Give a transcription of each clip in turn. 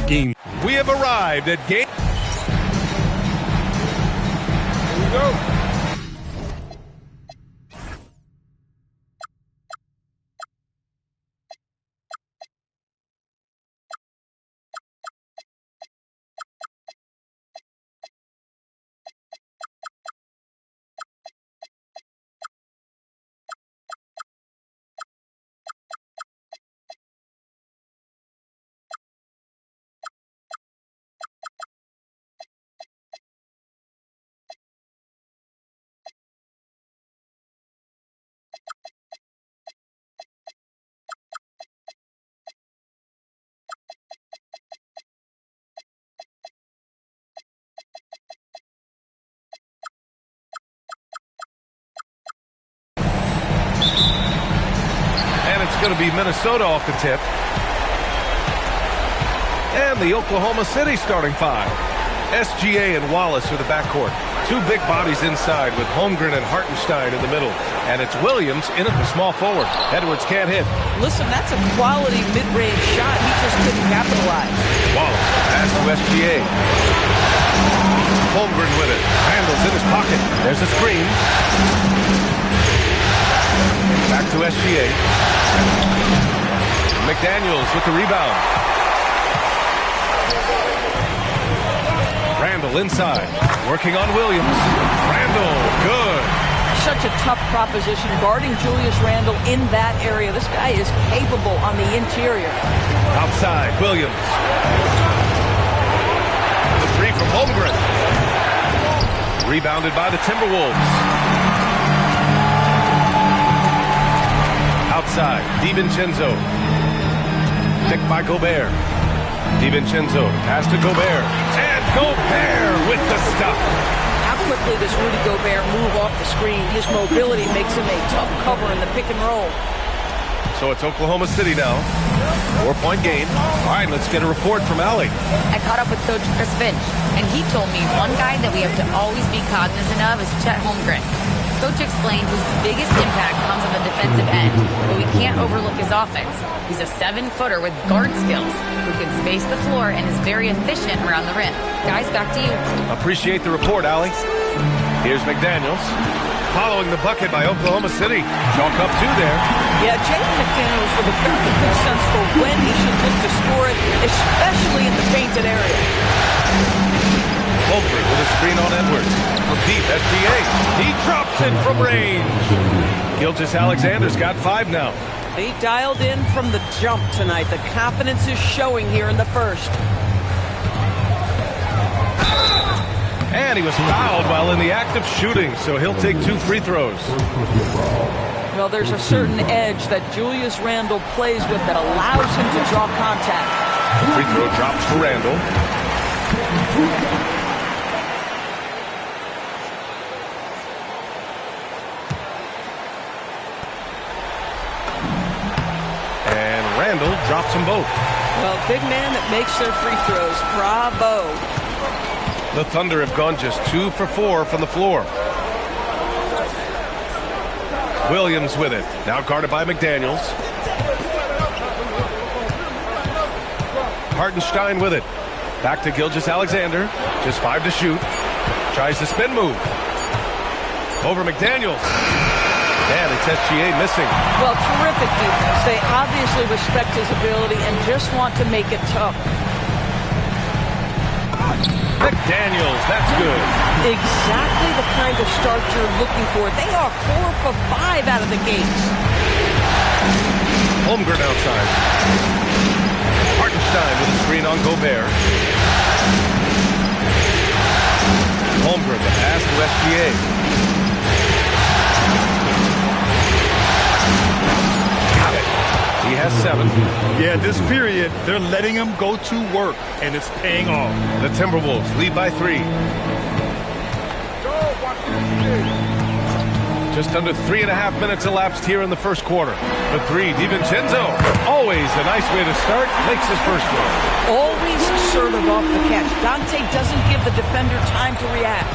scheme. We have arrived at game. Here we go. It's going to be Minnesota off the tip. And the Oklahoma City starting five. SGA and Wallace are the backcourt. Two big bodies inside with Holmgren and Hartenstein in the middle. And it's Williams in at the small forward. Edwards can't hit. Listen, that's a quality mid-range shot. He just couldn't capitalize. Wallace pass to SGA. Holmgren with it. Randall's in his pocket. There's a screen. Back to SGA. McDaniels with the rebound. Randall inside. Working on Williams. Randall, good. Such a tough proposition guarding Julius Randle in that area. This guy is capable on the interior. Outside, Williams. The three from Holmgren. Rebounded by the Timberwolves. Outside, DiVincenzo. Picked by Gobert. DiVincenzo, pass to Gobert. And Gobert with the stuff. How quickly does Rudy Gobert move off the screen? His mobility makes him a tough cover in the pick and roll. So it's Oklahoma City now. 4-point game. All right, let's get a report from Allie. I caught up with Coach Chris Finch, and he told me one guy that we have to always be cognizant of is Chet Holmgren. Coach explained his biggest impact comes on the defensive end, but we can't overlook his offense. He's a 7-footer with guard skills who can space the floor and is very efficient around the rim. Guys, back to you. Appreciate the report, Allie. Here's McDaniels. Following the bucket by Oklahoma City. Chalk up two there. Yeah, Jaden McDaniels with a very good sense for when he should look to score it, especially in the painted area. Holmgren with a screen on Edwards. From deep, SGA. He drops it from range. Gilgeous-Alexander's got 5 now. He dialed in from the jump tonight. The confidence is showing here in the first. And he was fouled while in the act of shooting, so he'll take 2 free throws. Well, there's a certain edge that Julius Randle plays with that allows him to draw contact. The free throw drops for Randle. And Randle drops them both. Well, big man that makes their free throws. Bravo. The Thunder have gone just 2 for 4 from the floor. Williams with it. Now guarded by McDaniels. Hartenstein with it. Back to Gilgeous-Alexander. Just 5 to shoot. Tries the spin move. Over McDaniels. And it's SGA missing. Well, terrific defense. They obviously respect his ability and just want to make it tough. McDaniels, that's good. Exactly the kind of start you're looking for. They are 4 for 5 out of the gates. Holmgren outside. Hartenstein with a screen on Gobert. Holmgren, the pass to SGA. Got it. He has 7. Yeah, this period, they're letting him go to work, and it's paying off. The Timberwolves lead by 3. Just under 3.5 minutes elapsed here in the first quarter. The 3, DiVincenzo. Always a nice way to start. Makes his first one. Always assertive off the catch. Dante doesn't give the defender time to react.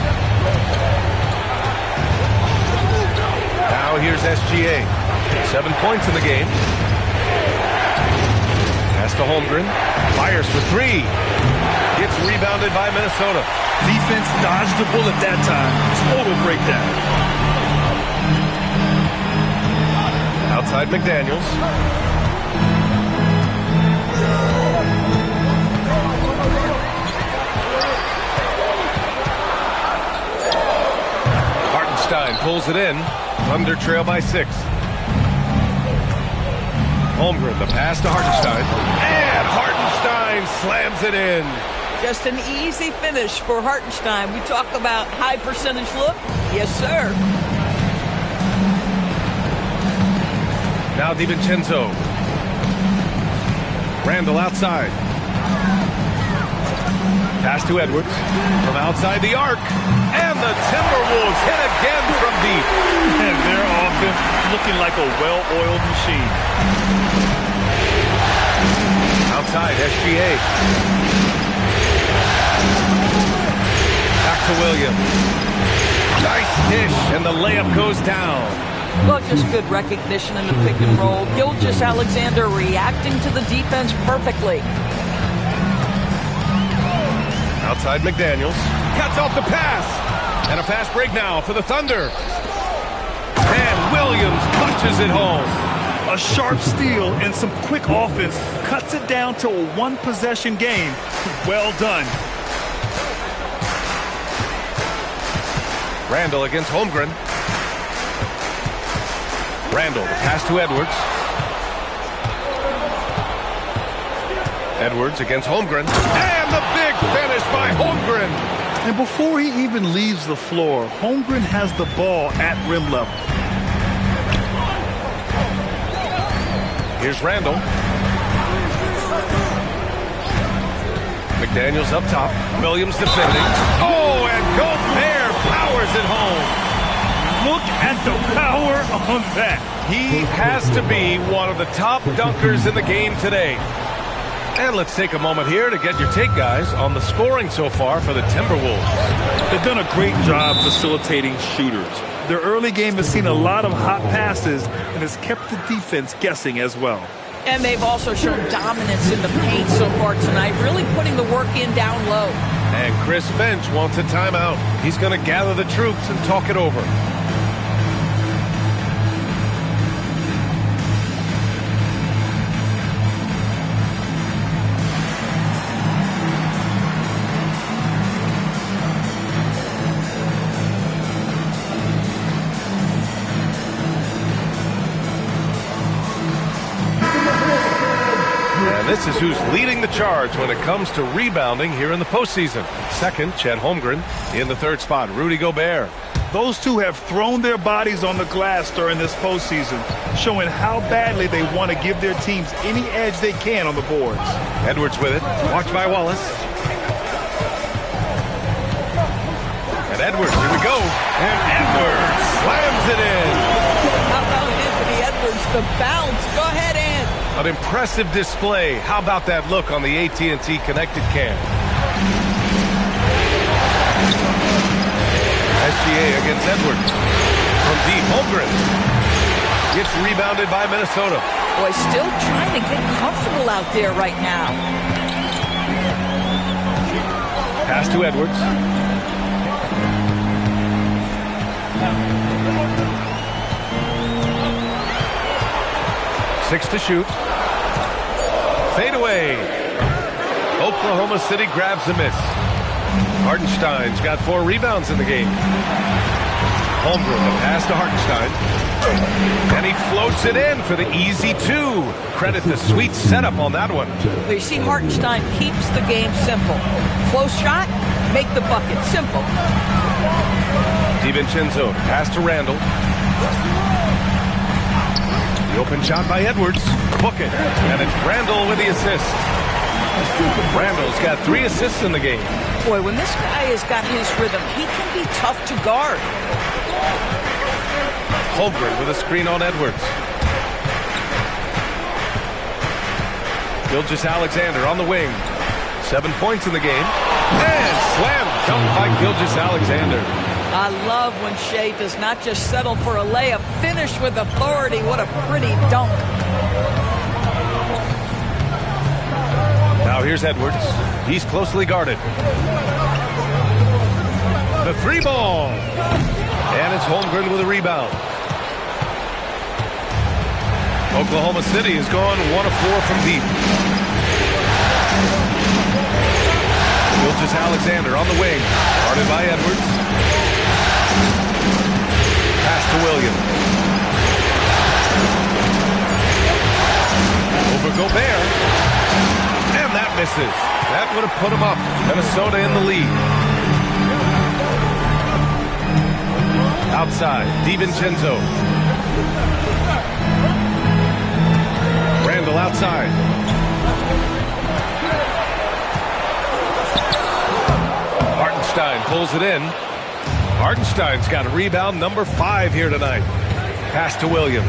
Now here's SGA. 7 points in the game. Pass to Holmgren. Fires for three. It's rebounded by Minnesota. Defense dodged the bullet that time. Total breakdown. Outside McDaniels. Hartenstein pulls it in. Thunder trail by 6. Holmgren, the pass to Hartenstein. And Hartenstein slams it in. Just an easy finish for Hartenstein. We talk about high percentage look. Yes, sir. Now DiVincenzo. Randall outside. Pass to Edwards. From outside the arc. And the Timberwolves hit again from deep. And their offense looking like a well-oiled machine. Outside, SGA. Back to Williams. Nice dish, and the layup goes down. Well, just good recognition in the pick and roll. Gilgeous-Alexander reacting to the defense perfectly. Outside McDaniels. Cuts off the pass. And a fast break now for the Thunder. And Williams punches it home. A sharp steal and some quick offense cuts it down to a one-possession game. Well done. Randall against Holmgren. Randall, the pass to Edwards. Edwards against Holmgren. And the big finish by Holmgren. And before he even leaves the floor, Holmgren has the ball at rim level. Here's Randall. McDaniels up top. Williams defending. Oh, and Gobert powers it home. Look at the power on that. He has to be one of the top dunkers in the game today. And let's take a moment here to get your take, guys, on the scoring so far for the Timberwolves. They've done a great job facilitating shooters. Their early game has seen a lot of hot passes and has kept the defense guessing as well. And they've also shown dominance in the paint so far tonight, really putting the work in down low. And Chris Finch wants a timeout. He's going to gather the troops and talk it over. This is who's leading the charge when it comes to rebounding here in the postseason. Second, Chet Holmgren. In the third spot, Rudy Gobert. Those two have thrown their bodies on the glass during this postseason, showing how badly they want to give their teams any edge they can on the boards. Edwards with it. Watched by Wallace. And Edwards, here we go. And Edwards slams it in. How about Anthony Edwards, the bounce? Go ahead, Ant. An impressive display. How about that look on the AT&T connected cam? SGA against Edwards. From deep, Holmgren. Gets rebounded by Minnesota. Boy, still trying to get comfortable out there right now. Pass to Edwards. Six to shoot. Fade away. Oklahoma City grabs a miss. Hartenstein's got 4 rebounds in the game. Holmgren, the pass to Hartenstein. And he floats it in for the easy 2. Credit the sweet setup on that one. But you see, Hartenstein keeps the game simple. Close shot, make the bucket. Simple. DiVincenzo, pass to Randall. The open shot by Edwards. Book it. And it's Randall with the assist. Randall's got 3 assists in the game. Boy, when this guy has got his rhythm, he can be tough to guard. Holmgren with a screen on Edwards. Gilgeous-Alexander on the wing. 7 points in the game. And slam dunk by Gilgeous-Alexander. I love when Shea does not just settle for a layup, finish with authority. What a pretty dunk. Now Now here's Edwards. He's closely guarded. The three ball. And it's Holmgren with a rebound. Oklahoma City has gone 1 of 4 from deep. Gilgeous Alexander on the wing. Guarded by Edwards. Pass to Williams. Over Gobert. And that misses. That would have put him up. Minnesota in the lead. Outside, DiVincenzo. Randall outside. Hartenstein pulls it in. Hartenstein's got a rebound, number 5 here tonight. Pass to Williams.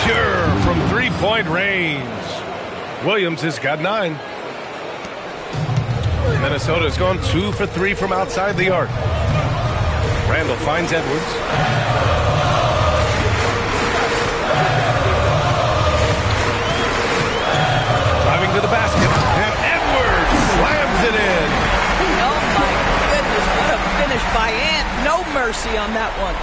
Pure from three-point range. Williams has got 9. Minnesota's gone 2 for 3 from outside the arc. Randall finds Edwards. Driving to the basket. And Edwards slams it in. Oh, my goodness. What a finish by Ant. No mercy on that one.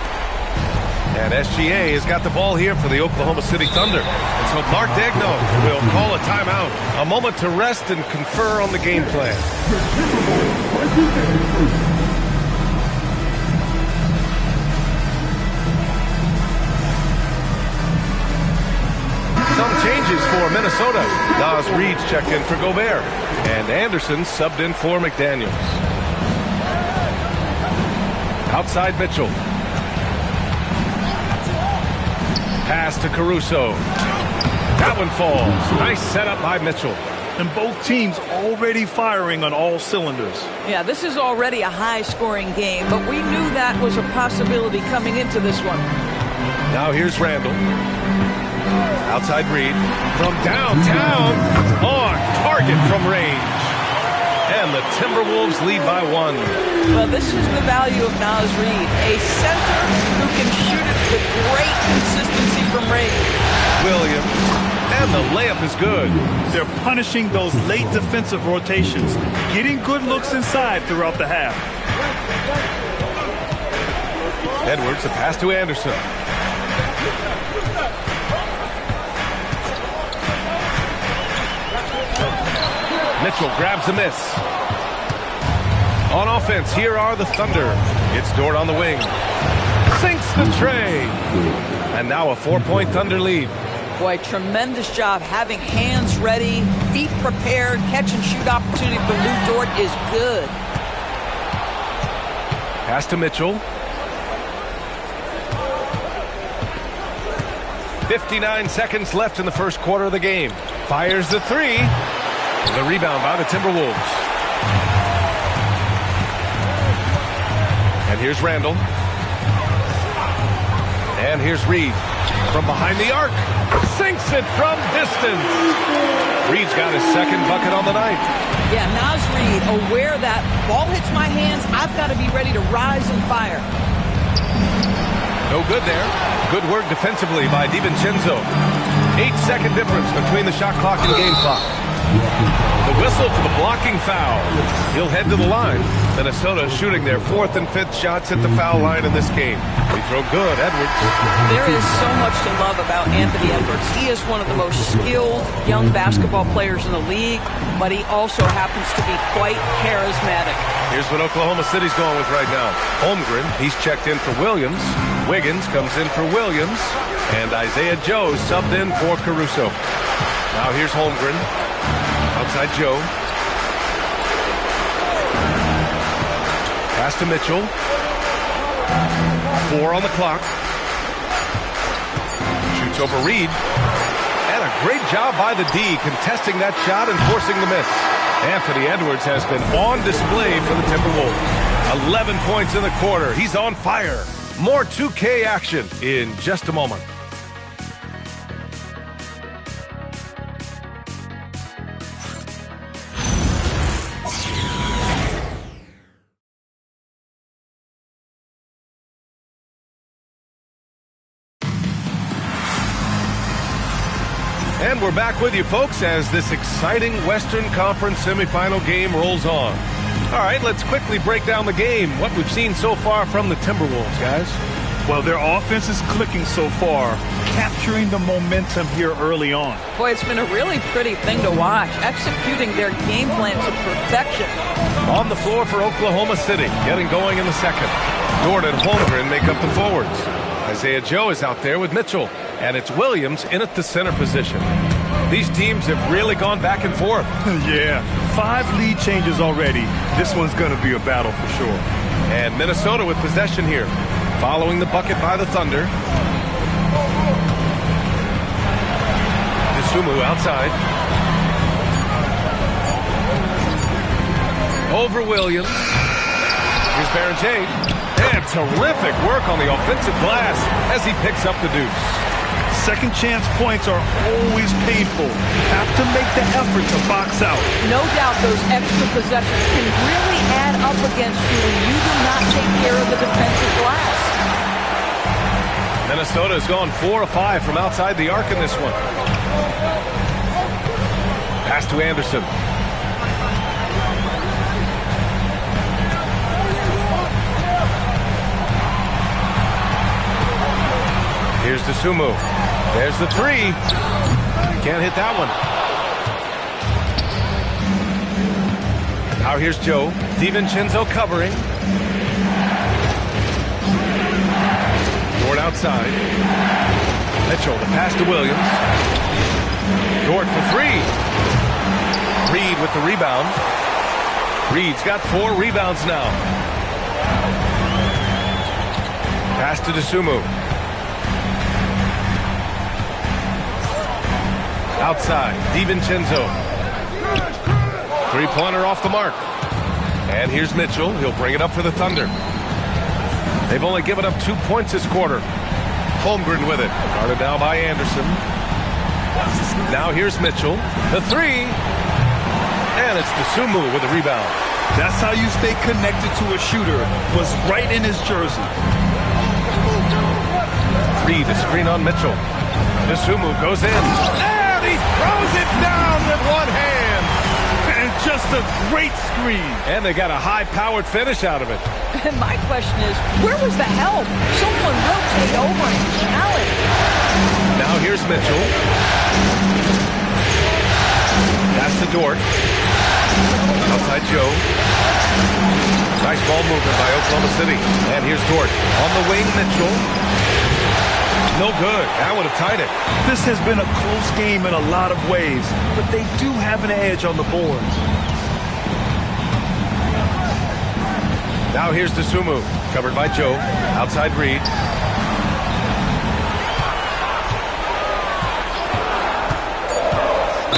And SGA has got the ball here for the Oklahoma City Thunder. And so Mark Daigneault will call a timeout. A moment to rest and confer on the game plan. Some changes for Minnesota. Nas Reed's checked in for Gobert. And Anderson subbed in for McDaniels. Outside Mitchell. Pass to Caruso. That one falls. Nice setup by Mitchell. And both teams already firing on all cylinders. Yeah, this is already a high-scoring game, but we knew that was a possibility coming into this one. Now here's Randall. Outside Reed. From downtown. On target from range. And the Timberwolves lead by 1. Well, this is the value of Nas Reed. A center who can shoot it with great consistency from range. Williams. And the layup is good. They're punishing those late defensive rotations, getting good looks inside throughout the half. Edwards, a pass to Anderson. Mitchell grabs a miss. On offense, here are the Thunder. It's Dort on the wing. Sinks the tray. And now a 4-point Thunder lead. Boy, tremendous job having hands ready, feet prepared, catch and shoot opportunity for Lou Dort is good. Pass to Mitchell. 59 seconds left in the first quarter of the game. Fires the 3. The rebound by the Timberwolves. And here's Randall. And here's Reed. From behind the arc. Sinks it from distance. Reed's got his second bucket on the night. Yeah, Nas Reed aware that ball hits my hands, I've got to be ready to rise and fire. No good there. Good work defensively by DiVincenzo. 8-second difference between the shot clock and game clock. The whistle for the blocking foul. He'll head to the line. Minnesota shooting their 4th and 5th shots at the foul line in this game. Free throw good, Edwards. There is so much to love about Anthony Edwards. He is one of the most skilled young basketball players in the league, but he also happens to be quite charismatic. Here's what Oklahoma City's going with right now. Holmgren, he's checked in for Williams. Wiggins comes in for Williams. And Isaiah Joe subbed in for Caruso. Now here's Holmgren. Outside Joe. Pass to Mitchell. 4 on the clock. Shoots over Reed. And a great job by the D contesting that shot and forcing the miss. Anthony Edwards has been on display for the Timberwolves. 11 points in the quarter. He's on fire. More 2K action in just a moment. And we're back with you, folks, as this exciting Western Conference semifinal game rolls on. All right, let's quickly break down the game. What we've seen so far from the Timberwolves, guys. Well, their offense is clicking so far, capturing the momentum here early on. Boy, it's been a really pretty thing to watch, executing their game plan to perfection. On the floor for Oklahoma City, getting going in the second. Dort and Holmgren make up the forwards. Isaiah Joe is out there with Mitchell, and it's Williams in at the center position. These teams have really gone back and forth. Yeah, 5 lead changes already. This one's going to be a battle for sure. And Minnesota with possession here, following the bucket by the Thunder. Sumu outside. Over Williams. Here's Barrett. And terrific work on the offensive glass as he picks up the deuce. Second chance points are always painful. Have to make the effort to box out. No doubt those extra possessions can really add up against you when you do not take care of the defensive glass. Minnesota's gone 4 of 5 from outside the arc in this one. Pass to Anderson. Here's the Sumu. There's the 3. Can't hit that one. Now here's Joe. DiVincenzo covering. Dort outside. Mitchell, the pass to Williams. Dort for 3. Reed with the rebound. Reed's got 4 rebounds now. Pass to DeSumo. Outside, DiVincenzo. 3-pointer off the mark. And here's Mitchell. He'll bring it up for the Thunder. They've only given up 2 points this quarter. Holmgren with it. Guarded now by Anderson. Now here's Mitchell. The 3. And it's DeSumo with the rebound. That's how you stay connected to a shooter. Was right in his jersey. Reed, a screen on Mitchell. DeSumo goes in. And he throws it down with one hand. And just a great screen. And they got a high-powered finish out of it. And my question is, where was the help? Someone rotate over and challenge. Now here's Mitchell. Pass to Dort. Outside Joe. Nice ball movement by Oklahoma City. And here's Dort. On the wing, Mitchell. No good. That would have tied it. This has been a close game in a lot of ways, but they do have an edge on the boards. Now here's DeSumo. Covered by Joe. Outside Reed.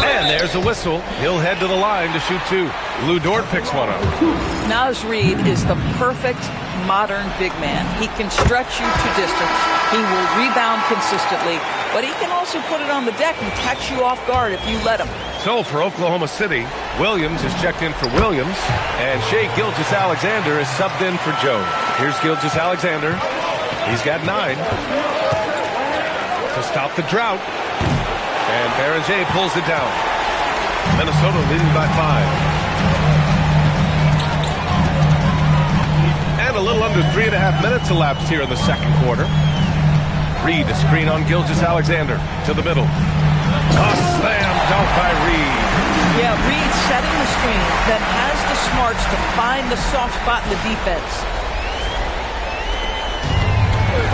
And there's a whistle. He'll head to the line to shoot 2. Lou Dort picks one up. Naz Reid is the perfect modern big man. He can stretch you to distance. He will rebound consistently, but he can also put it on the deck and catch you off guard if you let him. So for Oklahoma City, Williams is checked in for Williams, and Shai Gilgeous-Alexander is subbed in for Joe. Here's Gilgeous-Alexander. He's got 9 to stop the drought. And Barrett pulls it down. Minnesota leading by 5. And a little under 3.5 minutes elapsed here in the second quarter. Reed, a screen on Gilgeous-Alexander to the middle. A slam dunk by Reed. Yeah, Reed setting the screen, then has the smarts to find the soft spot in the defense.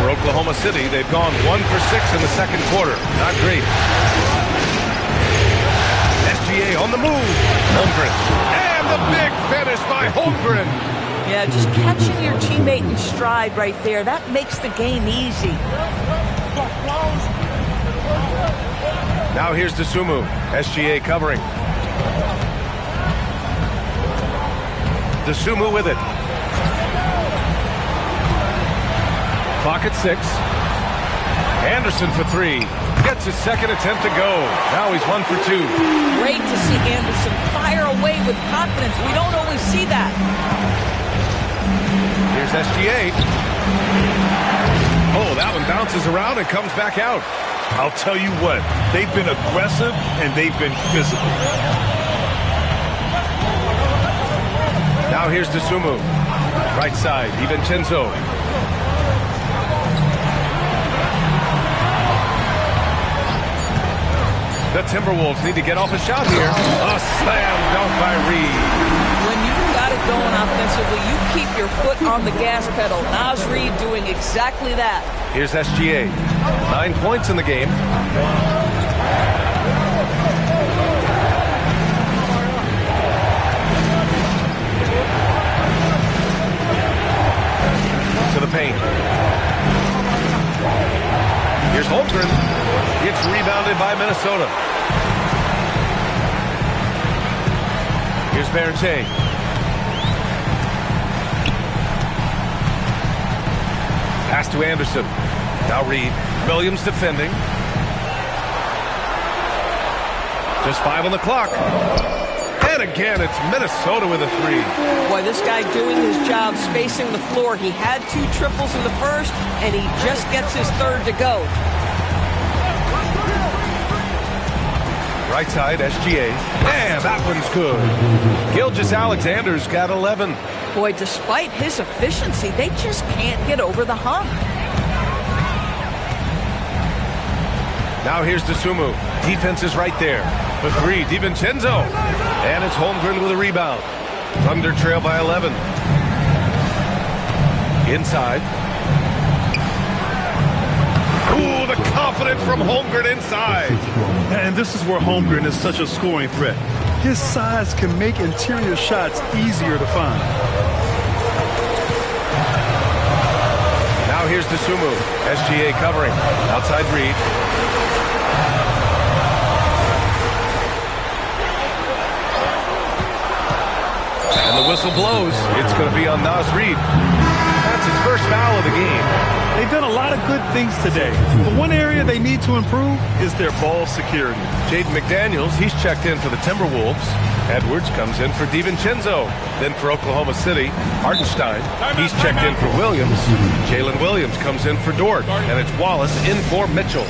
For Oklahoma City, they've gone 1 for 6 in the second quarter. Not great. SGA on the move. Holmgren. And the big finish by Holmgren. Yeah, just catching your teammate in stride right there. That makes the game easy. Now here's DeSumo. SGA covering. DeSumo with it. Clock at 6. Anderson for 3. Gets his second attempt to go. Now he's 1 for 2. Great to see Anderson fire away with confidence. We don't always see that. Here's SGA. Oh, that one bounces around and comes back out. I'll tell you what, they've been aggressive and they've been physical. Now here's DeSumo. Right side, DiVincenzo. The Timberwolves need to get off a shot here. A slam dunk by Reed. When you've got it going offensively, you keep your foot on the gas pedal. Naz Reid doing exactly that. Here's SGA. 9 points in the game. To the paint. Here's Holmgren. It's rebounded by Minnesota. Here's Berche. Pass to Anderson. Now Reed. Williams defending. Just 5 on the clock. And again, it's Minnesota with a 3. Boy, this guy doing his job spacing the floor. He had 2 triples in the first, and he just gets his third to go. Right side, SGA. And that one's good. Gilgeous-Alexander's got 11. Boy, despite his efficiency, they just can't get over the hump. Now here's DeSumo. Defense is right there. For 3, DiVincenzo. And it's Holmgren with a rebound. Thunder trail by 11. Inside. Ooh, the confidence from Holmgren inside. And this is where Holmgren is such a scoring threat. His size can make interior shots easier to find. Now here's DeSumo. SGA covering. Outside Reed. And the whistle blows. It's going to be on Naz Reid. That's his first foul of the game. They've done a lot of good things today, but one area they need to improve is their ball security. Jaden McDaniels, he's checked in for the Timberwolves. Edwards comes in for DiVincenzo. Then for Oklahoma City, Hartenstein. He's checked in for Williams. Jalen Williams comes in for Dort. And it's Wallace in for Mitchell.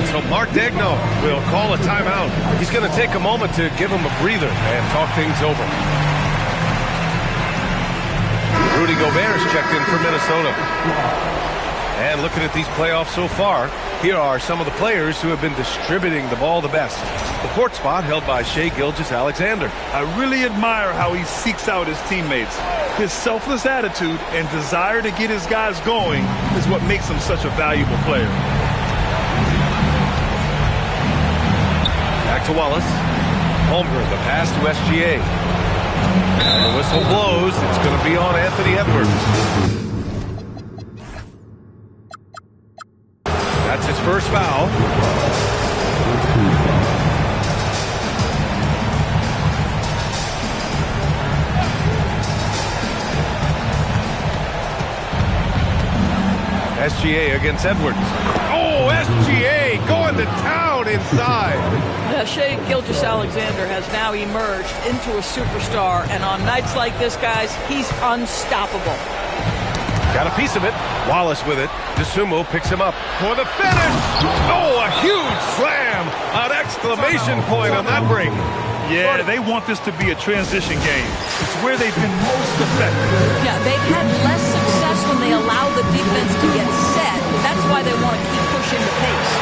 So Mark Daigneault will call a timeout. He's going to take a moment to give him a breather and talk things over. Rudy Gobert's checked in for Minnesota. And looking at these playoffs so far, here are some of the players who have been distributing the ball the best. The court spot held by Shai Gilgeous-Alexander. I really admire how he seeks out his teammates. His selfless attitude and desire to get his guys going is what makes him such a valuable player. Back to Wallace. Holmgren, the pass to SGA. And the whistle blows. It's going to be on Anthony Edwards. That's his first foul. SGA against Edwards. Oh, SGA going to town inside. Shai Gilgeous-Alexander has now emerged into a superstar, and on nights like this, guys, he's unstoppable. Got a piece of it. Wallace with it. DeSumo picks him up for the finish. Oh, a huge slam. An exclamation point on that break. Yeah, they want this to be a transition game. It's where they've been most effective. Yeah, they've had less success when they allow the defense to get set. That's why they want to keep pushing the pace.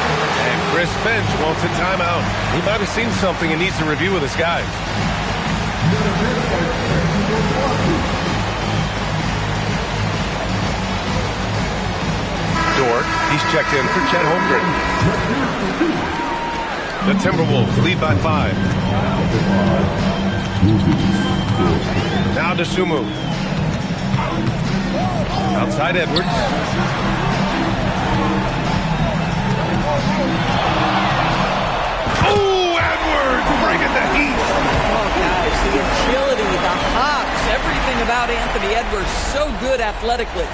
And Chris Finch wants a timeout. He might have seen something and needs to review with his guys. Dort, he's checked in for Chet Holmgren. The Timberwolves lead by 5. Now DeSumo. Outside Edwards. Oh, Edwards bringing the heat. Oh, guys, the agility, the hops, everything about Anthony Edwards, so good athletically.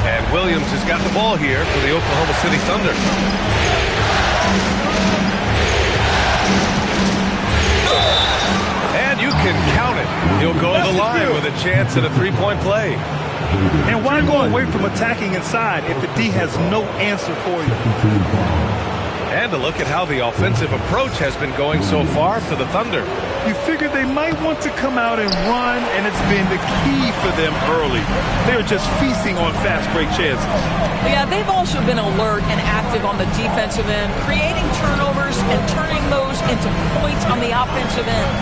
And Williams has got the ball here for the Oklahoma City Thunder. And you can count it. He'll go to the line with a chance at a 3-point play. And why go away from attacking inside if the D has no answer for you? And to look at how the offensive approach has been going so far for the Thunder. You figured they might want to come out and run, and it's been the key for them early. They're just feasting on fast break chances. Yeah, they've also been alert and active on the defensive end, creating turnovers and turning those into points on the offensive end.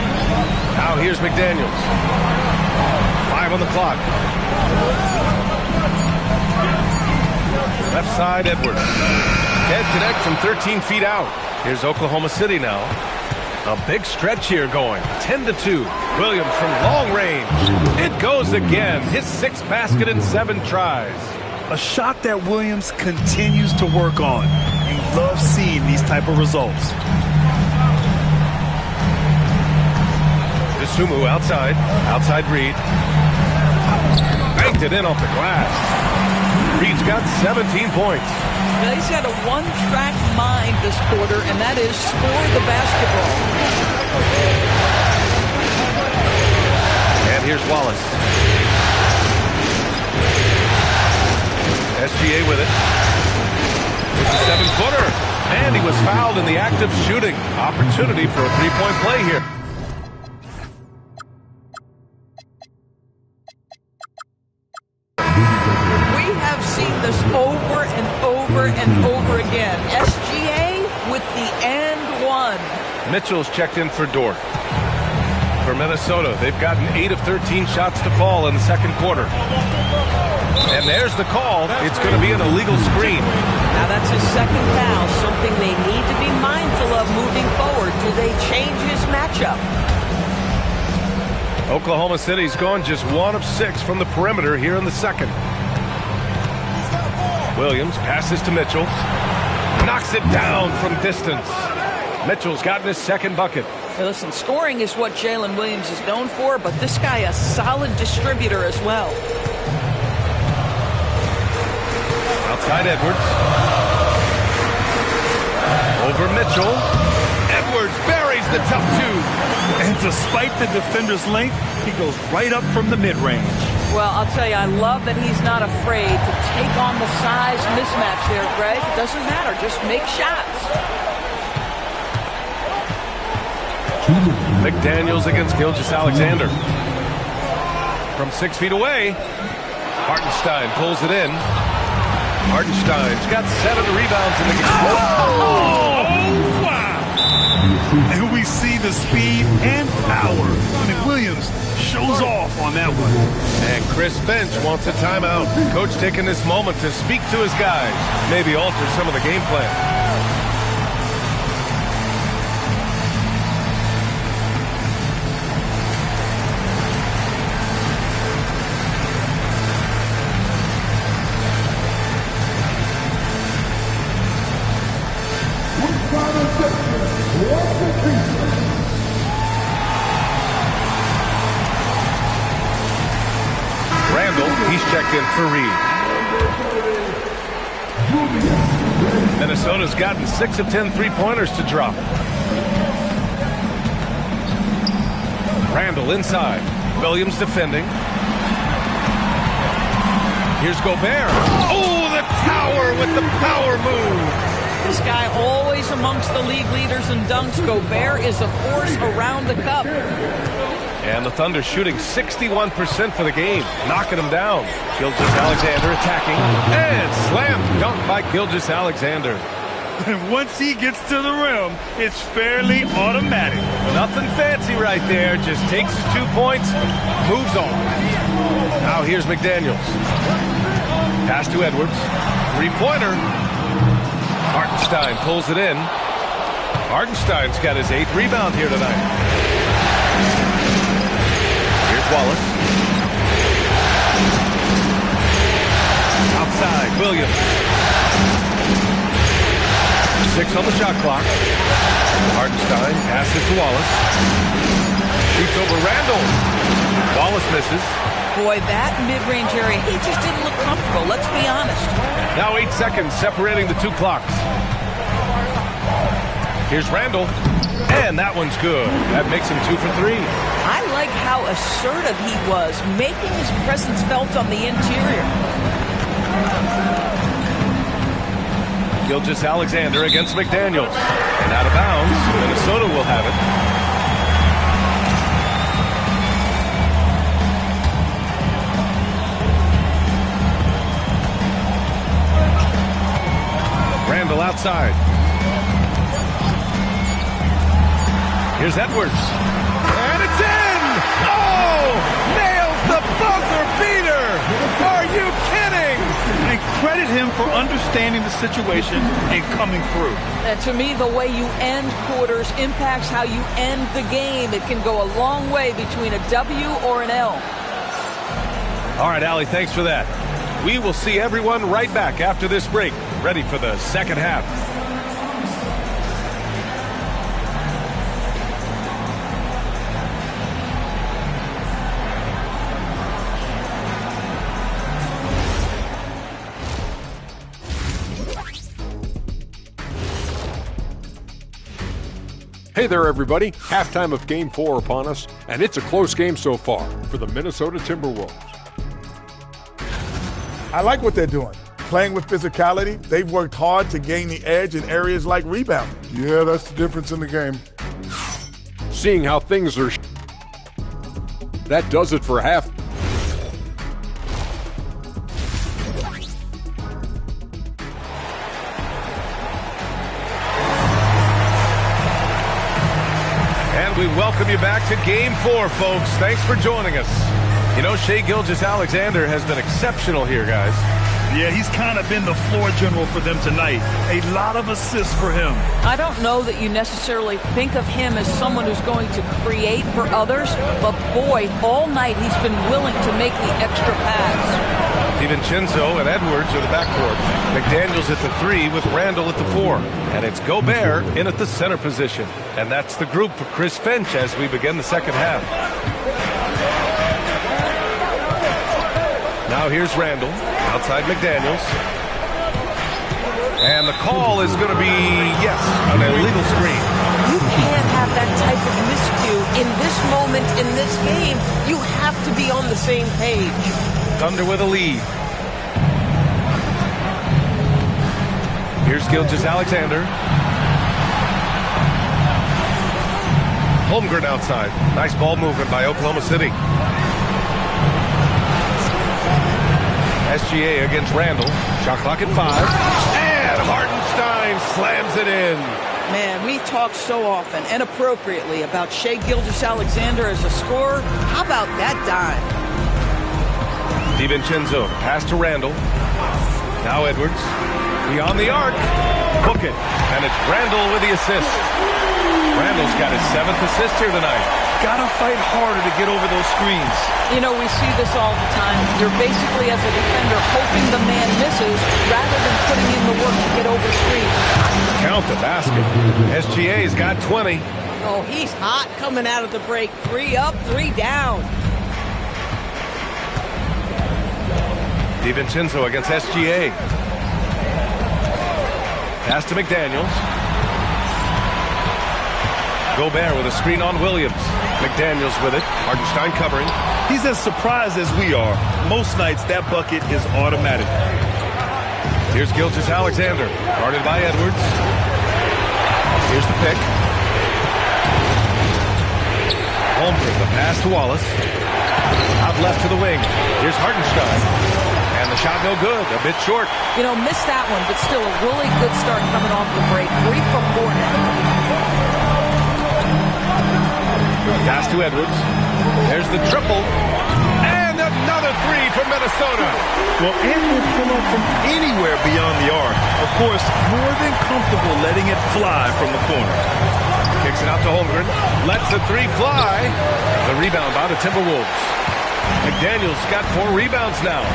Now here's McDaniels. 5 on the clock. Left side, Edwards. Can't connect from 13 feet out. Here's Oklahoma City now. A big stretch here going. 10-2. Williams from long range. It goes again. His 6th basket in 7 tries. A shot that Williams continues to work on. You love seeing these type of results. Sumu outside. Outside Reed. Banked it in off the glass. Reed's got 17 points. Now he's got a one-track mind this quarter, and that is score the basketball. And here's Wallace. SGA with it. It's a 7-footer. And he was fouled in the act of shooting. Opportunity for a three-point play here. Over and over and over again. SGA with the and one. Mitchell's checked in for Dort. For Minnesota, they've gotten 8 of 13 shots to fall in the second quarter. And there's the call. It's going to be an illegal screen. Now that's his second foul, something they need to be mindful of moving forward. Do they change his matchup? Oklahoma City's gone just 1 of 6 from the perimeter here in the second. Williams passes to Mitchell. Knocks it down from distance. Mitchell's gotten his second bucket. Hey, listen, scoring is what Jalen Williams is known for, but this guy a solid distributor as well. Outside Edwards. Over Mitchell. Edwards buries the tough two. And despite the defender's length, he goes right up from the mid-range. Well, I'll tell you, I love that he's not afraid to take on the size mismatch there, Greg. It doesn't matter. Just make shots. McDaniels against Gilgeous-Alexander. From 6 feet away, Hartenstein pulls it in. Hartenstein's got 7 rebounds in the game. Oh, wow! And we see the speed and power. I mean, Williams shows off on that one. And Chris Finch wants a timeout. Coach taking this moment to speak to his guys. Maybe alter some of the game plan. He's checked in for Reed. Minnesota's gotten 6 of 10 three-pointers to drop. Randall inside. Williams defending. Here's Gobert. Oh, the tower with the power move. This guy always amongst the league leaders in dunks. Gobert is a force around the cup. And the Thunder shooting 61% for the game, knocking them down. Gilgeous-Alexander attacking. And slam dunk by Gilgeous-Alexander. And once he gets to the rim, it's fairly automatic. Nothing fancy right there. Just takes his 2 points, moves on. Now here's McDaniels. Pass to Edwards. Three-pointer. Hartenstein pulls it in. Hartenstein's got his 8th rebound here tonight. Wallace. Outside, Williams. 6 on the shot clock. Hartenstein passes to Wallace. Shoots over Randall. Wallace misses. Boy, that mid-range area, he just didn't look comfortable, let's be honest. Now 8 seconds separating the 2 clocks. Here's Randall. And that one's good. That makes him 2 for 3. I like like how assertive he was, making his presence felt on the interior. Gilgeous-Alexander against McDaniels. And out of bounds, Minnesota will have it. Randall outside. Here's Edwards. And it's in! Oh! Nails the buzzer beater! Are you kidding? And credit him for understanding the situation and coming through. And to me, the way you end quarters impacts how you end the game. It can go a long way between a W or an L. All right, Allie, thanks for that. We will see everyone right back after this break, ready for the second half. Hey there, everybody. Halftime of Game 4 upon us, and it's a close game so far for the Minnesota Timberwolves. I like what they're doing. Playing with physicality, they've worked hard to gain the edge in areas like rebounding. Yeah, that's the difference in the game. Seeing how things are, that does it for half. And we welcome you back to Game 4, folks. Thanks for joining us. You know, Shai Gilgeous-Alexander has been exceptional here, guys. Yeah, he's kind of been the floor general for them tonight. A lot of assists for him. I don't know that you necessarily think of him as someone who's going to create for others, but boy, all night he's been willing to make the extra pass. DiVincenzo and Edwards are the backcourt. McDaniels at the 3 with Randall at the 4. And it's Gobert in at the center position. And that's the group for Chris Finch as we begin the second half. Now here's Randall outside McDaniels. And the call is going to be, yes, an illegal screen. You can't have that type of miscue in this moment in this game. You have to be on the same page. Thunder with a lead. Here's Gilgeous-Alexander. Holmgren outside. Nice ball movement by Oklahoma City. SGA against Randall. Shot clock at 5. And Hartenstein slams it in. Man, we talk so often and appropriately about Shai Gilgeous-Alexander as a scorer. How about that dime? DiVincenzo, pass to Randall. Now Edwards. Beyond the arc. Hook it. And it's Randall with the assist. Randall's got his 7th assist here tonight. Gotta fight harder to get over those screens. You know, we see this all the time. You're basically, as a defender, hoping the man misses rather than putting in the work to get over screens. Count the basket. SGA's got 20. Oh, he's hot coming out of the break. 3 up, 3 down. DiVincenzo against SGA. Pass to McDaniels. Gobert with a screen on Williams. McDaniels with it. Hartenstein covering. He's as surprised as we are. Most nights, that bucket is automatic. Here's Gilgeous-Alexander. Guarded by Edwards. Here's the pick. Holmgren, the pass to Wallace. Out left to the wing. Here's Hartenstein. And the shot no good. A bit short. You know, missed that one, but still a really good start coming off the break. 3 for 4 now. Pass to Edwards. There's the triple. And another 3 for Minnesota. Well, and will pull up from anywhere beyond the arc. Of course, more than comfortable letting it fly from the corner. Kicks it out to Holmgren. Lets the 3 fly. The rebound by the Timberwolves. McDaniels got 4 rebounds now.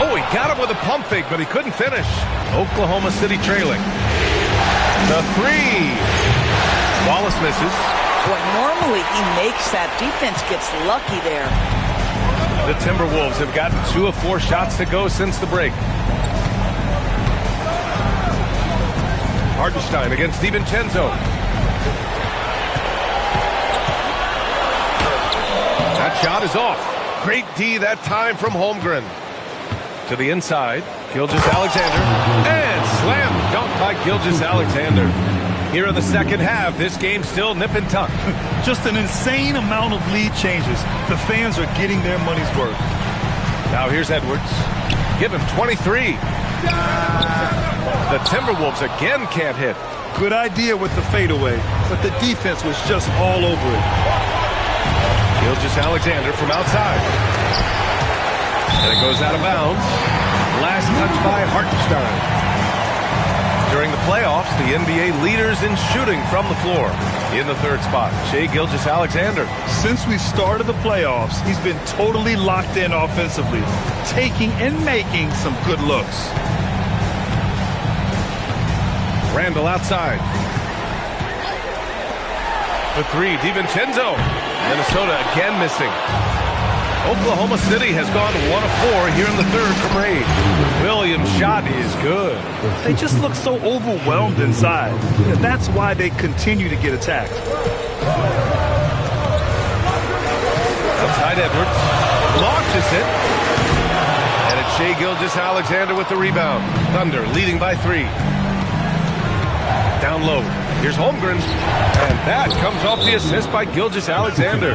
Oh, he got it with a pump fake, but he couldn't finish. Oklahoma City trailing. The 3. Wallace misses. Boy, normally he makes that. Defense gets lucky there. The Timberwolves have gotten 2 of 4 shots to go since the break. Hartenstein against DiVincenzo. That shot is off. Great D that time from Holmgren. To the inside, Gilgeous-Alexander. And slam dunk by Gilgeous-Alexander. Here in the second half, this game still nip and tuck. Just an insane amount of lead changes. The fans are getting their money's worth. Now here's Edwards. Give him 23. The Timberwolves again can't hit. Good idea with the fadeaway, but the defense was just all over it. Gilgeous-Alexander from outside. And it goes out of bounds. Last touch by Hartenstein. During the playoffs, the NBA leaders in shooting from the floor. In the third spot, Shai Gilgeous-Alexander. Since we started the playoffs, he's been totally locked in offensively, taking and making some good looks. Randall outside. The three, DiVincenzo. Minnesota again missing. Oklahoma City has gone 1 of 4 here in the third from Reid. Williams' shot is good. They just look so overwhelmed inside. That's why they continue to get attacked. Outside Edwards. Launches it. And it's Shai Gilgeous-Alexander with the rebound. Thunder leading by 3. Down low. Here's Holmgren. And that comes off the assist by Gilgeous-Alexander.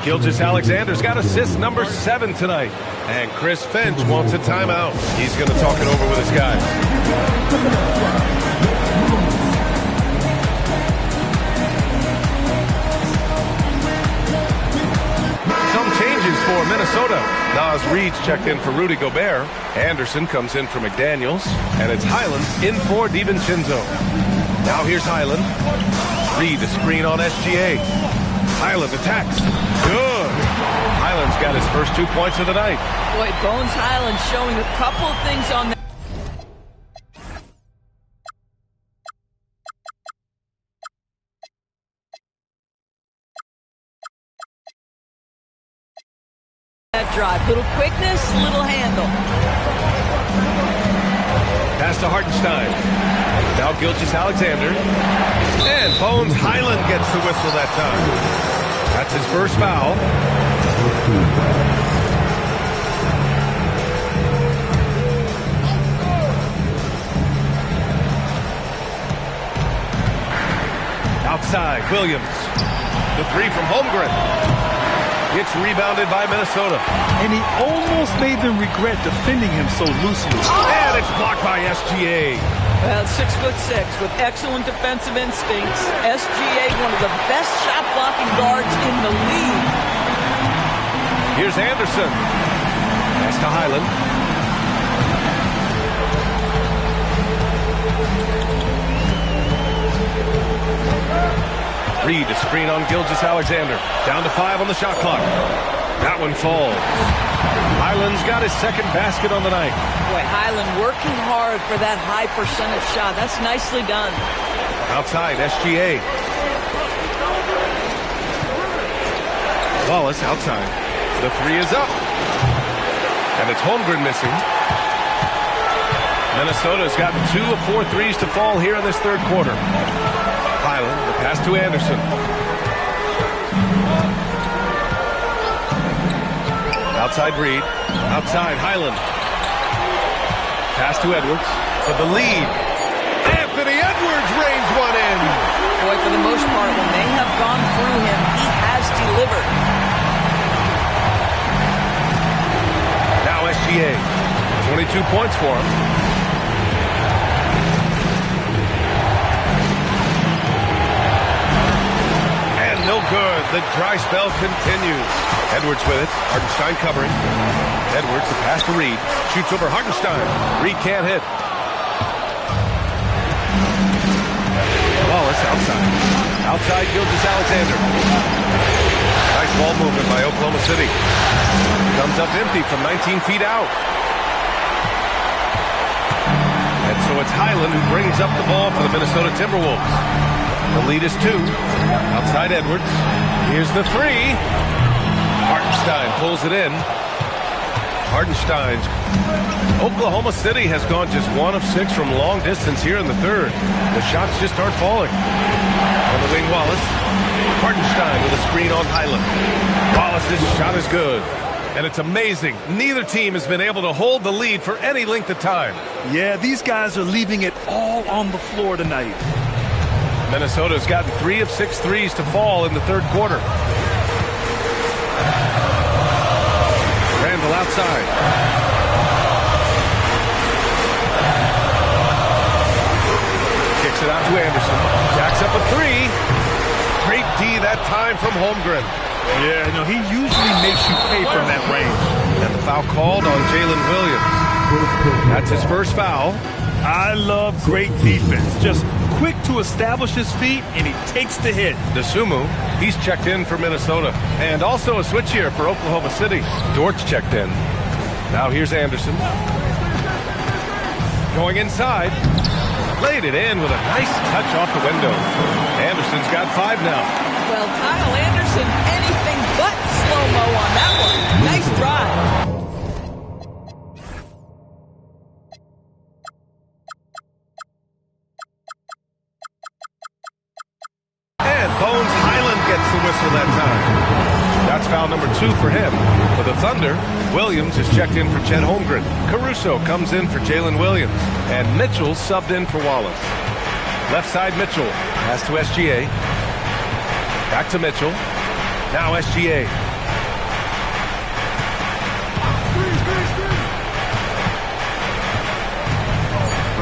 Gilgeous-Alexander's got assist number 7 tonight. And Chris Finch wants a timeout. He's going to talk it over with his guys. Some changes for Minnesota. Naz Reid's checked in for Rudy Gobert. Anderson comes in for McDaniels. And it's Highland in for DiVincenzo. Now here's Highland. Reid the screen on SGA. Highland attacks. Good. Highland's got his first 2 points of the night. Boy, Bones Highland showing a couple of things on that drive. Little quickness, little handle. Pass to Hartenstein. Now Gilgeous-Alexander. And Bones Highland gets the whistle that time. That's his first foul. Outside, Williams. The three from Holmgren. It's rebounded by Minnesota. And he almost made them regret defending him so loosely. And it's blocked by SGA. Well, 6'6" with excellent defensive instincts. SGA, one of the best shot blocking guards in the league. Here's Anderson. Pass to Highland. Reid to screen on Gilgeous-Alexander. Down to 5 on the shot clock. That one falls. Highland's got his second basket on the night. Boy, Highland working hard for that high percentage shot. That's nicely done. Outside, SGA. Wallace outside. The three is up. And it's Holmgren missing. Minnesota's gotten 2 of 4 threes to fall here in this third quarter. Highland, the pass to Anderson. Outside Reid. Outside Highland. Pass to Edwards for the lead. Anthony Edwards rains one in. Boy, for the most part, when they have gone through him, he has delivered. Now SGA. 22 points for him. And no good. The dry spell continues. Edwards with it. Hartenstein covering. Edwards, the pass to Reid. Shoots over Hartenstein. Reid can't hit. Wallace outside. Outside Gilgeous-Alexander. Nice ball movement by Oklahoma City. Comes up empty from 19 feet out. And so it's Highland who brings up the ball for the Minnesota Timberwolves. The lead is 2. Outside Edwards. Here's the three. Hartenstein pulls it in. Hartenstein. Oklahoma City has gone just 1 of 6 from long distance here in the third. The shots just aren't falling. On the wing, Wallace. Hartenstein with a screen on Highland. Wallace's shot is good. And it's amazing. Neither team has been able to hold the lead for any length of time. Yeah, these guys are leaving it all on the floor tonight. Minnesota's gotten 3 of 6 threes to fall in the third quarter. Randall outside. Kicks it out to Anderson. Jacks up a 3. Great D that time from Holmgren. Yeah, no, he usually makes you pay from that range. And the foul called on Jalen Williams. That's his first foul. I love great defense. Just quick to establish his feet, and he takes the hit. Desumu, he's checked in for Minnesota. And also a switch here for Oklahoma City. Dort's checked in. Now here's Anderson. Going inside. Laid it in with a nice touch off the window. Anderson's got 5 now. Well, Kyle Anderson, anything but slow-mo on that one. Nice drive. And Bones Highland gets the whistle that time. That's foul number 2 for him. For the Thunder, Williams is checked in for Chet Holmgren. Caruso comes in for Jalen Williams. And Mitchell subbed in for Wallace. Left side Mitchell. Pass to SGA. Back to Mitchell. Now SGA.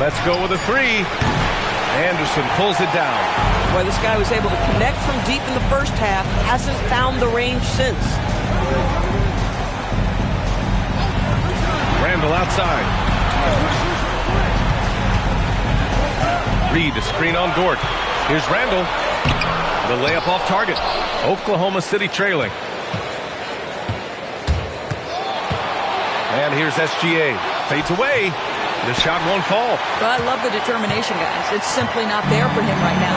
Let's go with a 3. Anderson pulls it down. Boy, this guy was able to connect from deep in the first half. Hasn't found the range since. Randall outside. Reed, a screen on Dort. Here's Randall. The layup off target. Oklahoma City trailing. And here's SGA. Fades away. The shot won't fall. But I love the determination, guys. It's simply not there for him right now.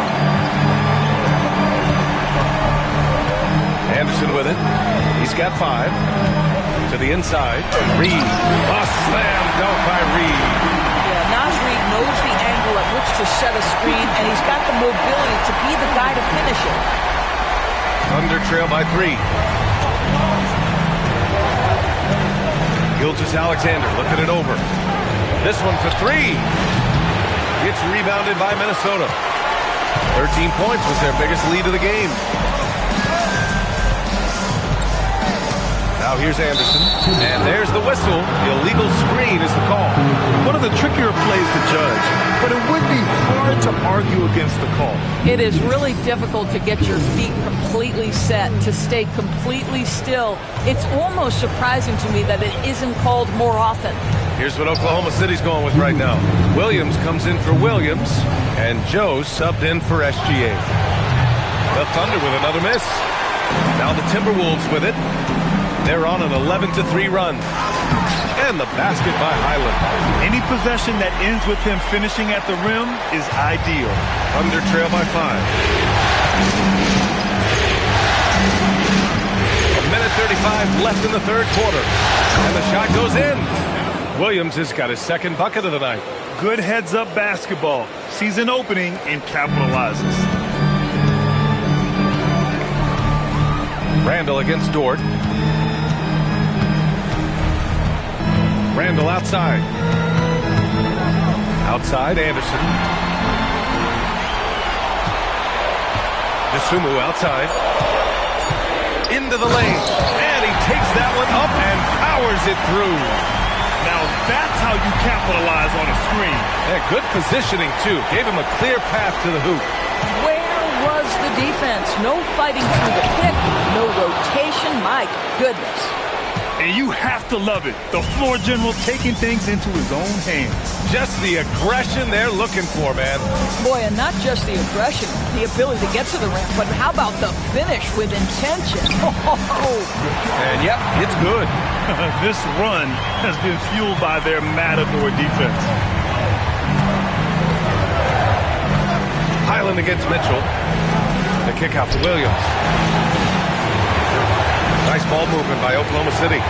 Anderson with it. He's got 5. To the inside. Reed. A slam dunk by Reed. Yeah, Naz Reid knows the angle at which to set a screen, and he's got the mobility to be the guy to finish it. Thunder trail by 3. Gilgeous-Alexander looking it over. This one for 3. It's rebounded by Minnesota. 13 points was their biggest lead of the game. Now here's Anderson. And there's the whistle. Illegal screen is the call. One of the trickier plays to judge, but it would be hard to argue against the call. It is really difficult to get your feet completely set, to stay completely still. It's almost surprising to me that it isn't called more often. Here's what Oklahoma City's going with right now. Williams comes in for Williams, and Joe subbed in for SGA. The Thunder with another miss. Now the Timberwolves with it. They're on an 11-3 run. And the basket by Highland. Any possession that ends with him finishing at the rim is ideal. Thunder trail by 5. 1:35 left in the third quarter. And the shot goes in. Williams has got his second bucket of the night. Good heads-up basketball. Sees an opening and capitalizes. Randall against Dort. Randall outside. Outside, Anderson. Desumu outside. Into the lane. And he takes that one up and powers it through. Now that's how you capitalize on a screen. Yeah, good positioning, too. Gave him a clear path to the hoop. Where was the defense? No fighting through the pick, no rotation. My goodness. And you have to love it. The floor general taking things into his own hands. Just the aggression they're looking for, man. Boy, and not just the aggression, the ability to get to the rim, but how about the finish with intention? And yep, it's good. This run has been fueled by their Matador defense. Highland against Mitchell. The kick out to Williams. Nice ball movement by Oklahoma City.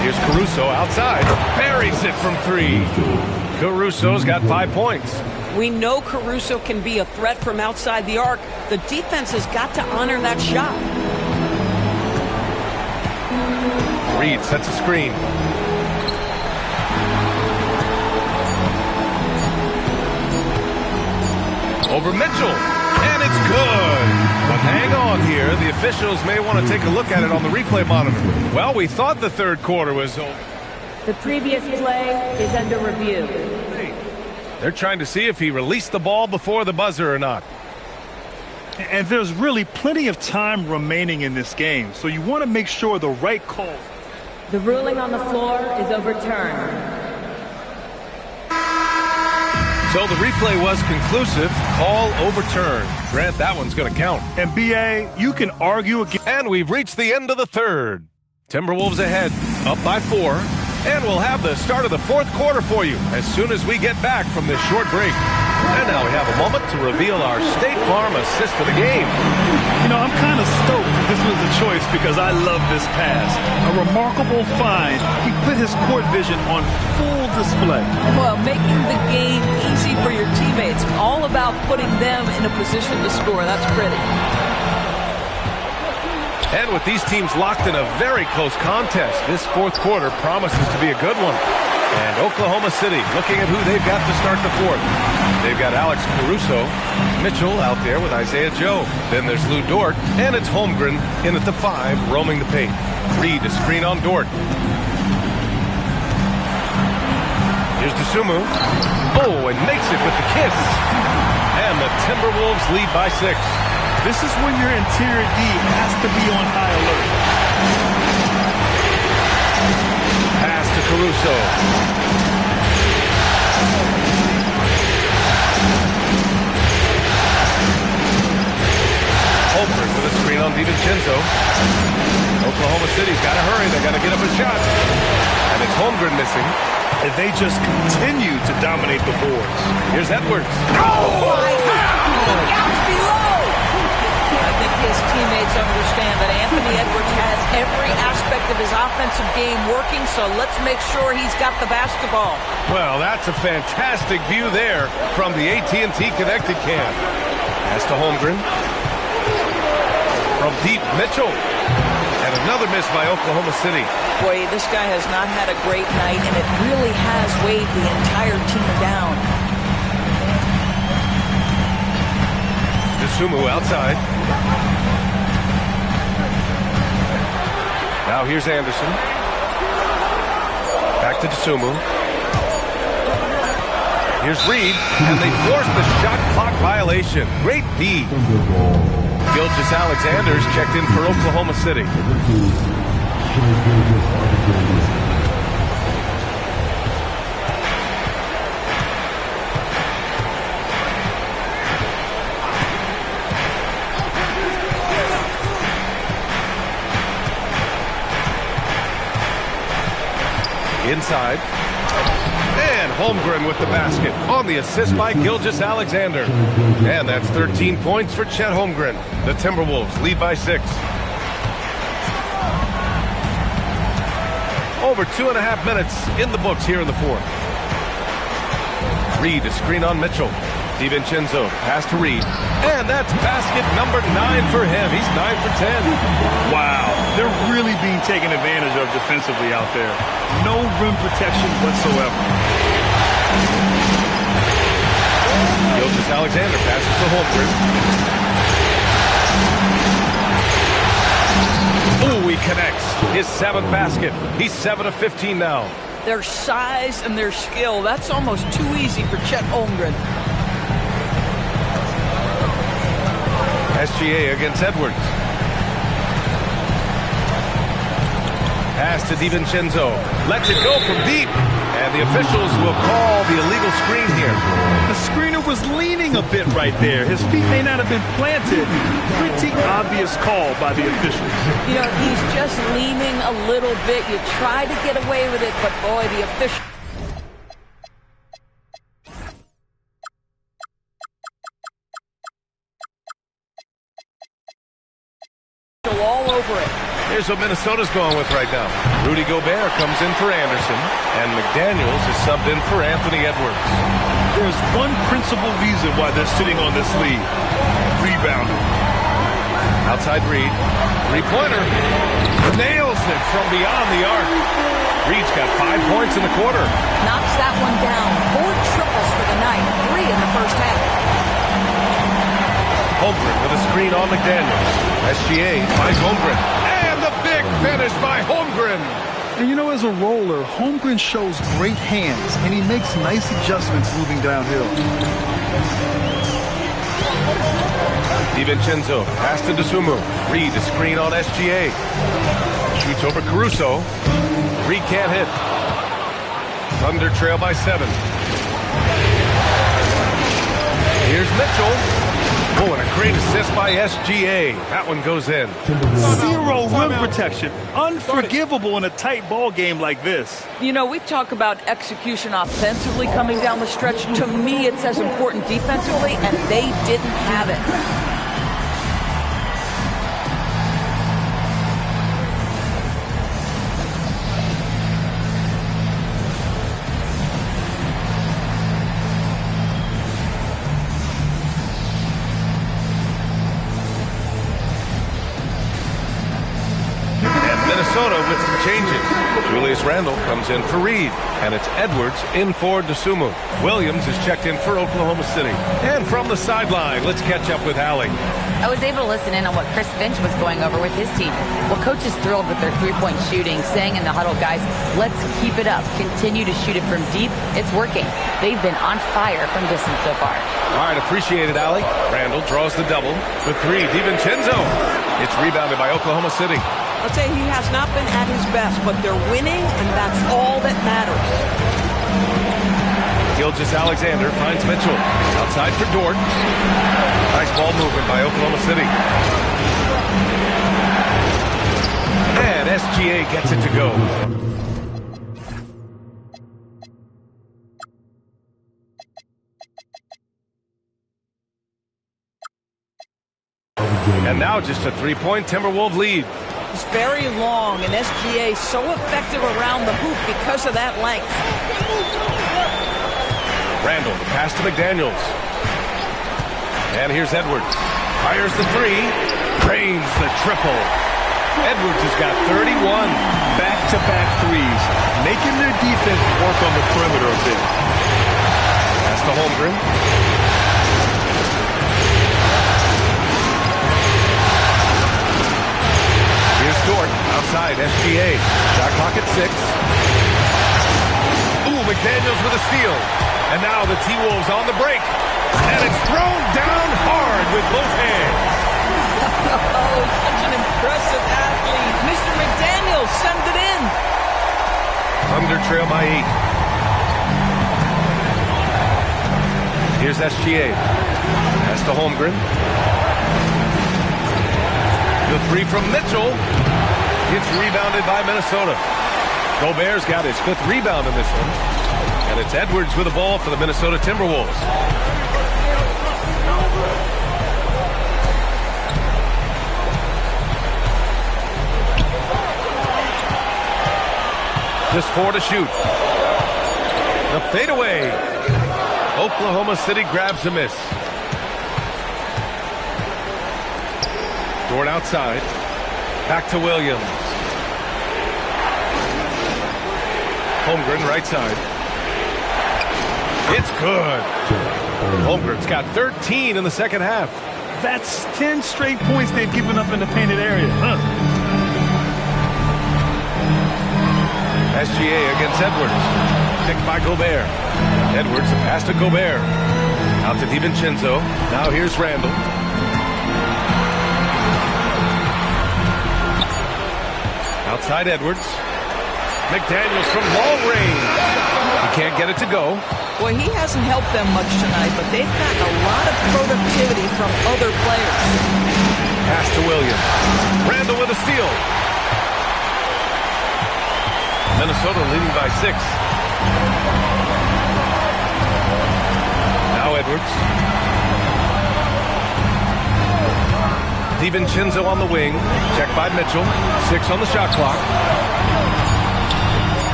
Here's Caruso outside. Buries it from 3. Caruso's got 5 points. We know Caruso can be a threat from outside the arc. The defense has got to honor that shot. Reed sets a screen. Over Mitchell. And it's good. But hang on here. The officials may want to take a look at it on the replay monitor. Well, we thought the third quarter was over. The previous play is under review. They're trying to see if he released the ball before the buzzer or not. And there's really plenty of time remaining in this game, so you want to make sure the right call. The ruling on the floor is overturned. So the replay was conclusive. Call overturned. Grant, that one's going to count. And B.A., you can argue again. And we've reached the end of the third. Timberwolves ahead, up by 4. And we'll have the start of the fourth quarter for you as soon as we get back from this short break. And now we have a moment to reveal our State Farm assist of the game. You know, I'm kind of stoked that this was a choice because I love this pass. A remarkable find. He put his court vision on full display. Well, making the game easy for your teammates. All about putting them in a position to score. That's pretty. And with these teams locked in a very close contest, this fourth quarter promises to be a good one. And Oklahoma City looking at who they've got to start the fourth. They've got Alex Caruso, Mitchell out there with Isaiah Joe. Then there's Lou Dort, and it's Holmgren in at the 5, roaming the paint. Reed to screen on Dort. Here's DeSumo. Oh, and makes it with the kiss. And the Timberwolves lead by 6. This is when your interior D has to be on high alert. Pass to Caruso. Holmgren with a screen on DiVincenzo. Oklahoma City's got to hurry. They got to get up a shot. And it's Holmgren missing. And they just continue to dominate the boards. Here's Edwards. Oh, my God! Down below! I think his teammates understand that Anthony Edwards has every aspect of his offensive game working, so let's make sure he's got the basketball. Well, that's a fantastic view there from the AT&T Connected Cam. Pass to Holmgren. From deep, Mitchell. And another miss by Oklahoma City. Boy, this guy has not had a great night, and it really has weighed the entire team down. DeSumo outside. Now here's Anderson. Back to DeSumo. Here's Reed, and they force the shot clock violation. Great D. Gilgeous-Alexander's checked in for Oklahoma City. Inside. And Holmgren with the basket on the assist by Gilgeous-Alexander. And that's 13 points for Chet Holmgren. The Timberwolves lead by 6. Over 2.5 minutes in the books here in the fourth. Reed a screen on Mitchell. DiVincenzo pass to Reed. And that's basket number 9 for him. He's 9 for 10. Wow, they're really being taken advantage of defensively out there. No rim protection whatsoever. Gilgeous-Alexander passes to Holmgren. Oh, he connects. His 7th basket. He's 7 of 15 now. Their size and their skill, that's almost too easy for Chet Holmgren. SGA against Edwards. Pass to DiVincenzo. Lets it go from deep. And the officials will call the illegal screen here. The screener was leaning a bit right there. His feet may not have been planted. Pretty obvious call by the officials. You know, he's just leaning a little bit. You try to get away with it, but boy, the official. All over it. Here's what Minnesota's going with right now. Rudy Gobert comes in for Anderson, and McDaniels is subbed in for Anthony Edwards. There's one principal reason why they're sitting on this lead. Rebounding. Outside Reed. Three-pointer. Nails it from beyond the arc. Reed's got 5 points in the quarter. Knocks that one down. 4 triples for the night. 3 in the first half. Holmgren with a screen on McDaniels. SGA finds Holmgren. And the big finish by Holmgren. And you know, as a roller, Holmgren shows great hands, and he makes nice adjustments moving downhill. DiVincenzo, pass to DeSumo. Reed, a screen on SGA. Shoots over Caruso. Reed can't hit. Thunder trail by 7. Here's Mitchell. Oh, and a great assist by SGA. That one goes in. Zero rim protection. Unforgivable in a tight ball game like this. You know, we talk about execution offensively coming down the stretch. To me, it's as important defensively, and they didn't have it. Minnesota with some changes. Julius Randle comes in for Reed, and it's Edwards in for DeSumo. Williams is checked in for Oklahoma City. And from the sideline, let's catch up with Allie. I was able to listen in on what Chris Finch was going over with his team. Well, coach is thrilled with their three-point shooting, saying in the huddle, guys, let's keep it up. Continue to shoot it from deep. It's working. They've been on fire from distance so far. All right, appreciate it, Allie. Randle draws the double. The 3, DiVincenzo. It's rebounded by Oklahoma City. I'll tell you, he has not been at his best, but they're winning, and that's all that matters. Gilgeous-Alexander finds Mitchell. Outside for Dort. Nice ball movement by Oklahoma City. And SGA gets it to go. And now just a 3-point Timberwolves lead. It's very long, and SGA so effective around the hoop because of that length. Randle, the pass to McDaniels. And here's Edwards. Fires the 3. Drains the triple. Edwards has got 31. Back-to-back threes, making their defense work on the perimeter a bit. Pass to Holmgren. Here's Dort, outside, SGA. Shot clock at 6. Ooh, McDaniels with a steal. And now the T-Wolves on the break. And it's thrown down hard with both hands. Oh, such an impressive athlete. Mr. McDaniels sent it in. Thunder trail by 8. Here's SGA. Pass to Holmgren. The 3 from Mitchell. It's rebounded by Minnesota. Gobert's got his 5th rebound in this one. And it's Edwards with the ball for the Minnesota Timberwolves. Just 4 to shoot. The fadeaway. Oklahoma City grabs a miss. Dort outside. Back to Williams. Holmgren right side. It's good. Holmgren's got 13 in the second half. That's 10 straight points they've given up in the painted area. SGA against Edwards. Picked by Gobert. Edwards, a pass to Gobert. Out to DiVincenzo. Now here's Randle. Outside Edwards. McDaniels from long range. He can't get it to go. Well, he hasn't helped them much tonight, but they've gotten a lot of productivity from other players. Pass to Williams. Randle with a steal. Minnesota leading by 6. Now Edwards. DiVincenzo on the wing. Checked by Mitchell. 6 on the shot clock.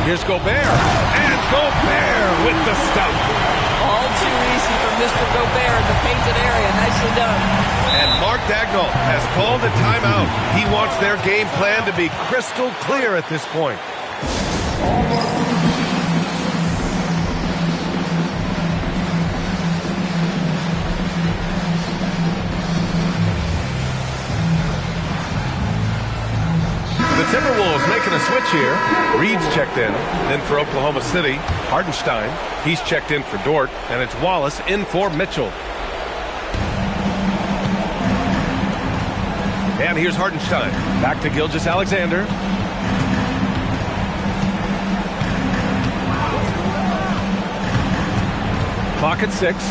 Here's Gobert. And Gobert with the stuff. All too easy for Mr. Gobert in the painted area. Nicely done. And Mark Daigneault has called a timeout. He wants their game plan to be crystal clear at this point. The Timberwolves making a switch here. Reed's checked in. Then for Oklahoma City, Hartenstein. He's checked in for Dort. And it's Wallace in for Mitchell. And here's Hartenstein. Back to Gilgeous-Alexander. Clock at 6.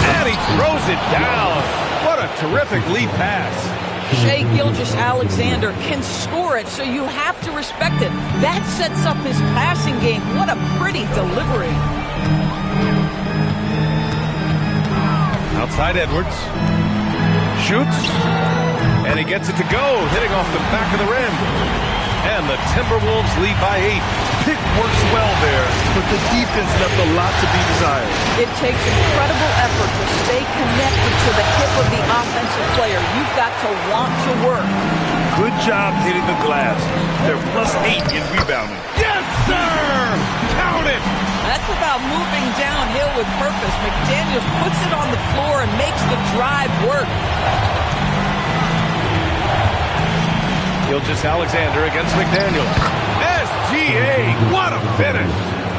And he throws it down. What a terrific lead pass. Shai Gilgeous-Alexander can score it, so you have to respect it. That sets up his passing game. What a pretty delivery. Outside Edwards. Shoots. And he gets it to go, hitting off the back of the rim. And the Timberwolves lead by 8. Pick works well there, but the defense left a lot to be desired. It takes incredible effort to stay connected to the hip of the offensive player. You've got to want to work. Good job hitting the glass. They're +8 in rebounding. Yes, sir! Count it! That's about moving downhill with purpose. McDaniels puts it on the floor and makes the drive work. Gilgeous-Alexander against McDaniels. SGA! What a finish!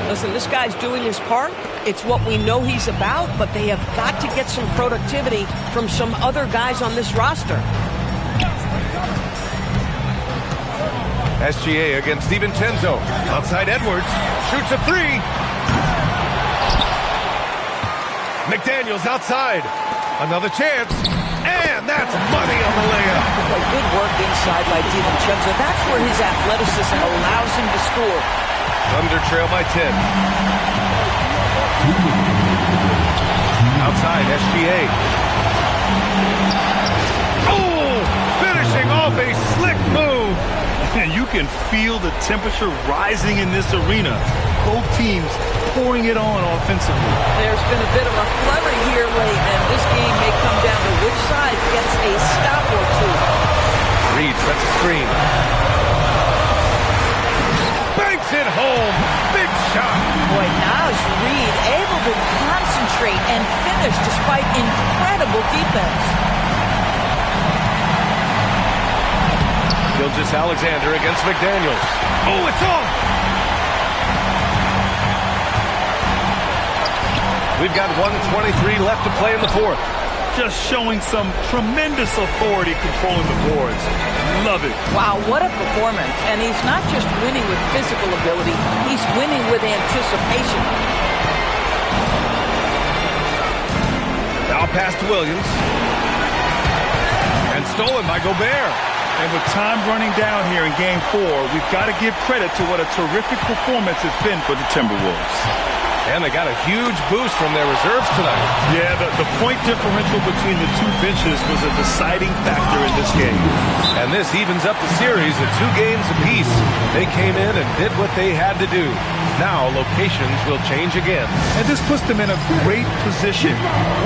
Listen, this guy's doing his part. It's what we know he's about, but they have got to get some productivity from some other guys on this roster. SGA against DiVincenzo. Outside Edwards. Shoots a 3. McDaniels outside. Another chance. And that's money on the layup. Good work inside by DiVincenzo. That's where his athleticism allows him to score. Thunder trail by 10. Outside, SGA. Oh! Finishing off a slick move. And you can feel the temperature rising in this arena. Both teams pouring it on offensively. There's been a bit of a flurry here late, and this game may come down to which side gets a stop or two. Reed sets a screen. Banks it home. Big shot. Boy, Naz Reed able to concentrate and finish despite incredible defense. Gilgeous-Alexander against McDaniels. Oh, it's off! We've got 1:23 left to play in the fourth. Just showing some tremendous authority controlling the boards. Love it. Wow, what a performance. And he's not just winning with physical ability, he's winning with anticipation. Now pass to Williams. And stolen by Gobert. And with time running down here in Game 4, we've got to give credit to what a terrific performance it's been for the Timberwolves. And they got a huge boost from their reserves tonight. Yeah, the point differential between the two benches was a deciding factor in this game. And this evens up the series at 2 games apiece. They came in and did what they had to do. Now locations will change again. And this puts them in a great position.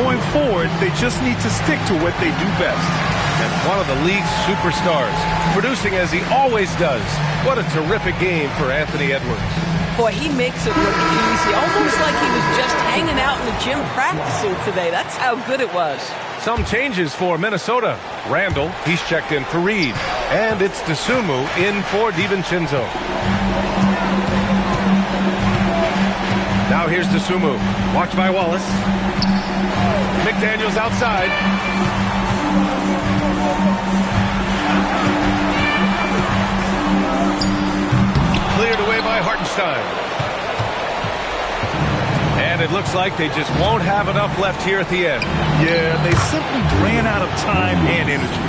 Going forward, they just need to stick to what they do best. And one of the league's superstars, producing as he always does. What a terrific game for Anthony Edwards. Boy, he makes it look easy, almost like he was just hanging out in the gym practicing today. That's how good it was. Some changes for Minnesota. Randall, he's checked in for Reed. And it's Dosunmu in for DiVincenzo. Now here's Dosunmu. Watched by Wallace. McDaniels outside. Cleared away by Hartenstein. And it looks like they just won't have enough left here at the end. Yeah, they simply ran out of time and energy.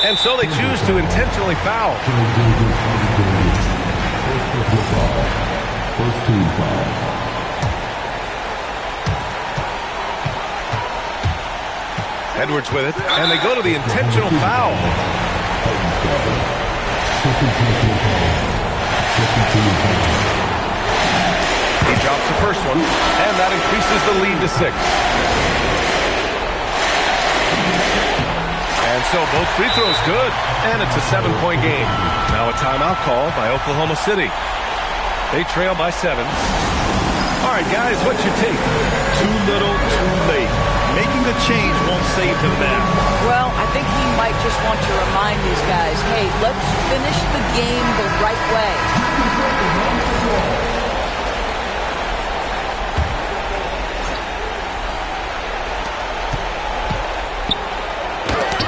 And so they choose to intentionally foul. First team foul. Edwards with it, and they go to the intentional foul. He drops the first one, and that increases the lead to 6. And so both free throws good, and it's a 7-point game. Now a timeout call by Oklahoma City. They trail by 7. All right, guys, what's your take? Too little, too late. Making the change won't save him now. Well, I think he might just want to remind these guys, hey, let's finish the game the right way.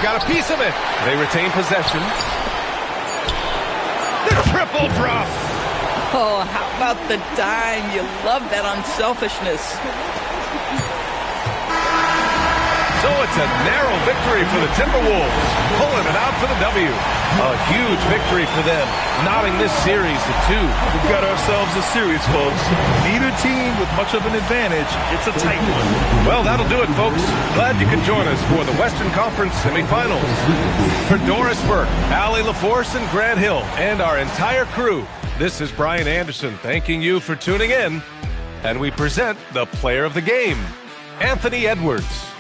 Got a piece of it. They retain possession. The triple drop. Oh, how about the dime? You love that unselfishness. So it's a narrow victory for the Timberwolves, pulling it out for the W. A huge victory for them, knotting this series to 2. We've got ourselves a series, folks. Neither team with much of an advantage. It's a tight one. Well, that'll do it, folks. Glad you could join us for the Western Conference semifinals. For Doris Burke, Allie LaForce, and Grant Hill, and our entire crew, this is Brian Anderson thanking you for tuning in. And we present the player of the game, Anthony Edwards.